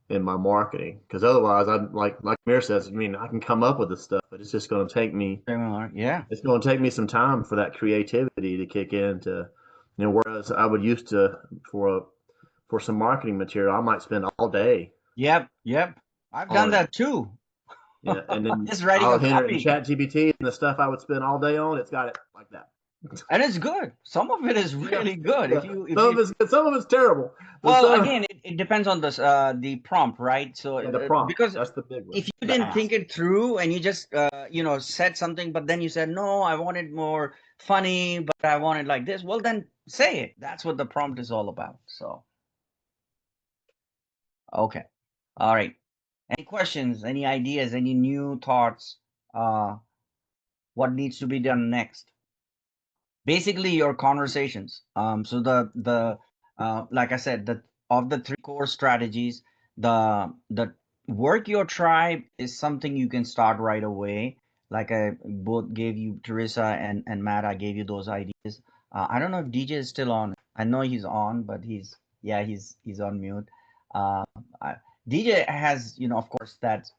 in my marketing, because otherwise, I'm like Amir says, I mean, I can come up with this stuff, but it's just going to take me Yeah. it's going to take me some time for that creativity to kick in. To, you know, whereas I would used to for some marketing material, I might spend all day. Yep. I've done On it. that too. Yeah, and then Just writing I'll a enter it in copy. ChatGPT, and the stuff I would spend all day on, it's got it like that. And it's good. Some of it is really good. Yeah. If you Some of it's terrible. But well, some, again, it depends on the prompt, right? So yeah, the prompt, because that's the big one. if you The didn't ask. think it through and you just said something, but then you said no, I want it more funny, but I want it like this. Well, then say it. That's what the prompt is all about. So okay, all right. Any questions? Any ideas? Any new thoughts? What needs to be done next? Basically your conversations. So the like I said, the of the three core strategies, the work your tribe is something you can start right away. Like I both gave you, Teresa and Matt, I gave you those ideas. I don't know if DJ is still on. I know he's on, but he's on mute. uh, I, DJ has, of course, that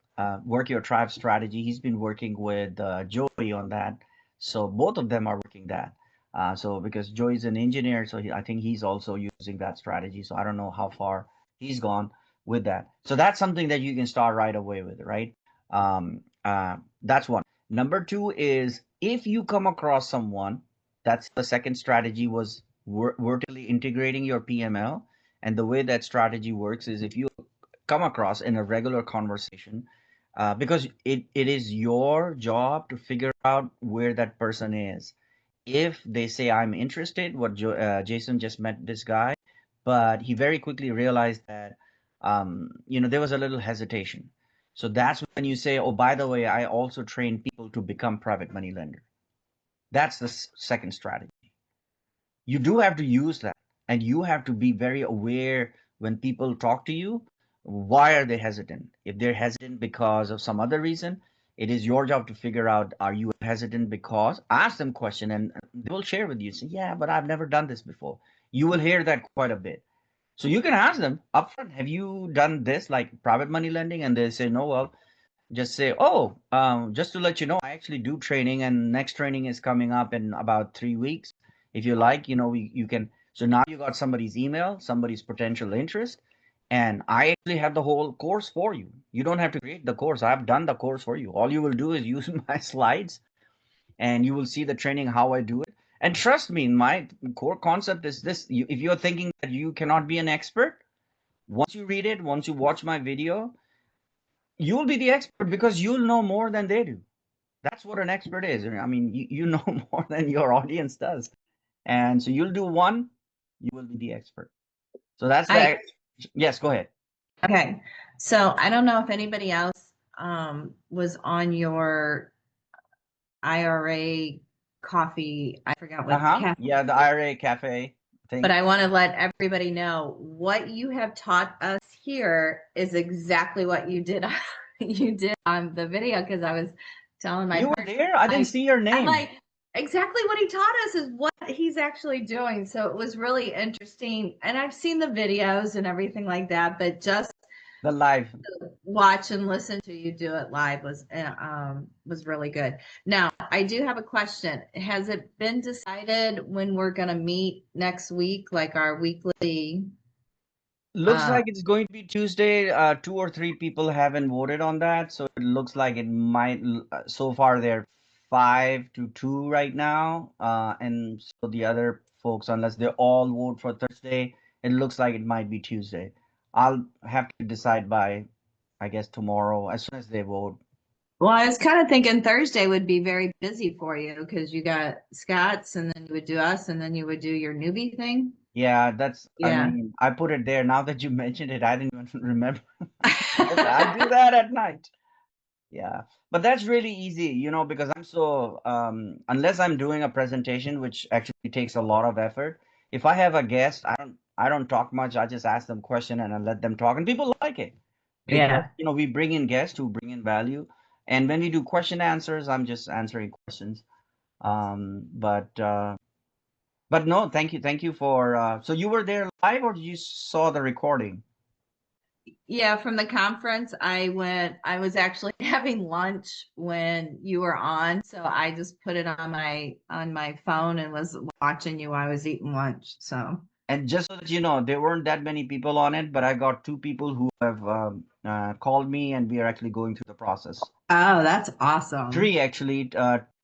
work your tribe strategy. He's been working with Joey on that, so both of them are working that. So because Joey's an engineer, so I think he's also using that strategy. So I don't know how far he's gone with that. So that's something that you can start right away with, right? That's one. Number two is if you come across someone, that's the second strategy, was vertically integrating your PML. And the way that strategy works is if you come across in a regular conversation, because it is your job to figure out where that person is. If they say I'm interested, what Jason just met this guy, but he very quickly realized that there was a little hesitation. So that's when you say, oh, by the way, I also train people to become private money lender. That's the second strategy. You do have to use that, and you have to be very aware when people talk to you. Why are they hesitant? If they're hesitant because of some other reason, it is your job to figure out, are you hesitant because, ask them question, and they will share with you, say, yeah, but I've never done this before. You will hear that quite a bit. So you can ask them upfront, have you done this, like private money lending? And they say no. Well, just say, oh, just to let you know, I actually do training, and next training is coming up in about 3 weeks. If you like, you can. So now you got somebody's email, somebody's potential interest, and I actually have the whole course for you. You don't have to create the course. I've done the course for you. All you will do is use my slides, and you will see the training, how I do it. And trust me, my core concept is this. If you're thinking that you cannot be an expert, once you read it, once you watch my video, you'll be the expert because you'll know more than they do. That's what an expert is. I mean, you know more than your audience does. And so you'll do one, you will be the expert. So that's yes, go ahead. Okay. So I don't know if anybody else was on your IRA coffee. I forgot what cafe. Yeah, the IRA cafe thing. But I want to let everybody know what you have taught us here is exactly what you did on the video, because I was telling my You were there? I didn't see your name. I'm like, exactly what he taught us is what he's actually doing. So it was really interesting. And I've seen the videos and everything like that, but just the live watch and listen to you do it live was really good. Now, I do have a question. Has it been decided when we're going to meet next week, like our weekly? Looks like it's going to be Tuesday. 2 or 3 people haven't voted on that, so it looks like it might. So far, they're 5-2 right now, and so the other folks, unless they all vote for Thursday, it looks like it might be Tuesday. I'll have to decide by, I guess, tomorrow, as soon as they vote. Well, I was kind of thinking Thursday would be very busy for you because you got Scott's, and then you would do us, and then you would do your newbie thing. Yeah, that's. Yeah. I mean, I put it there. Now that you mentioned it, I didn't even remember. I do that at night. Yeah, but that's really easy, you know, because I'm so unless I'm doing a presentation, which actually takes a lot of effort. If I have a guest, I don't talk much. I just ask them question and I let them talk, and people like it because Yeah. we bring in guests who bring in value, and when we do question answers, I'm just answering questions. But no, thank you for. So you were there live, or you saw the recording? Yeah, from the conference, I was actually having lunch when you were on, so I just put it on my phone and was watching you while I was eating lunch. So, And just so that you know, there weren't that many people on it, but I got two people who have called me, and we are actually going through the process. oh, that's awesome. Three actually.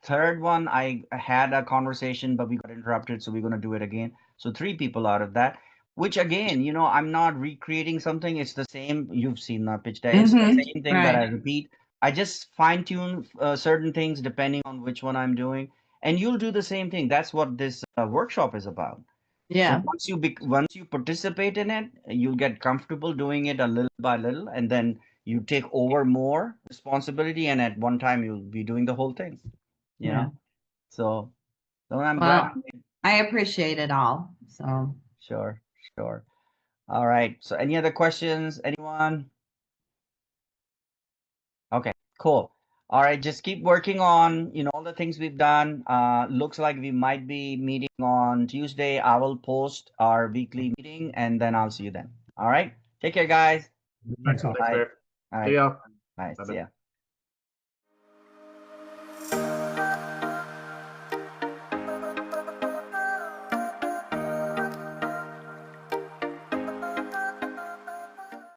Third one, I had a conversation, but we got interrupted, so we're gonna do it again. So three people out of that. Which again, I'm not recreating something. It's the same. You've seen the pitch deck. It's the same thing that I Right. repeat. I just fine tune certain things depending on which one I'm doing, and you'll do the same thing. That's what this workshop is about. So Yeah. once you participate in it, you'll get comfortable doing it a little by little, and then you take over more responsibility, and at one time you'll be doing the whole thing. You Yeah. know. So, I'm glad. Well, I appreciate it all. So, Sure, sure. All right. So any other questions? Anyone? Okay, cool. All right, just keep working on, all the things we've done. Looks like we might be meeting on Tuesday. I will post our weekly meeting and then I'll see you then. All right. Take care, guys. Thanks all. Thanks, Bye. Mayor. All See right. y'all. Bye. See Bye-bye. ya.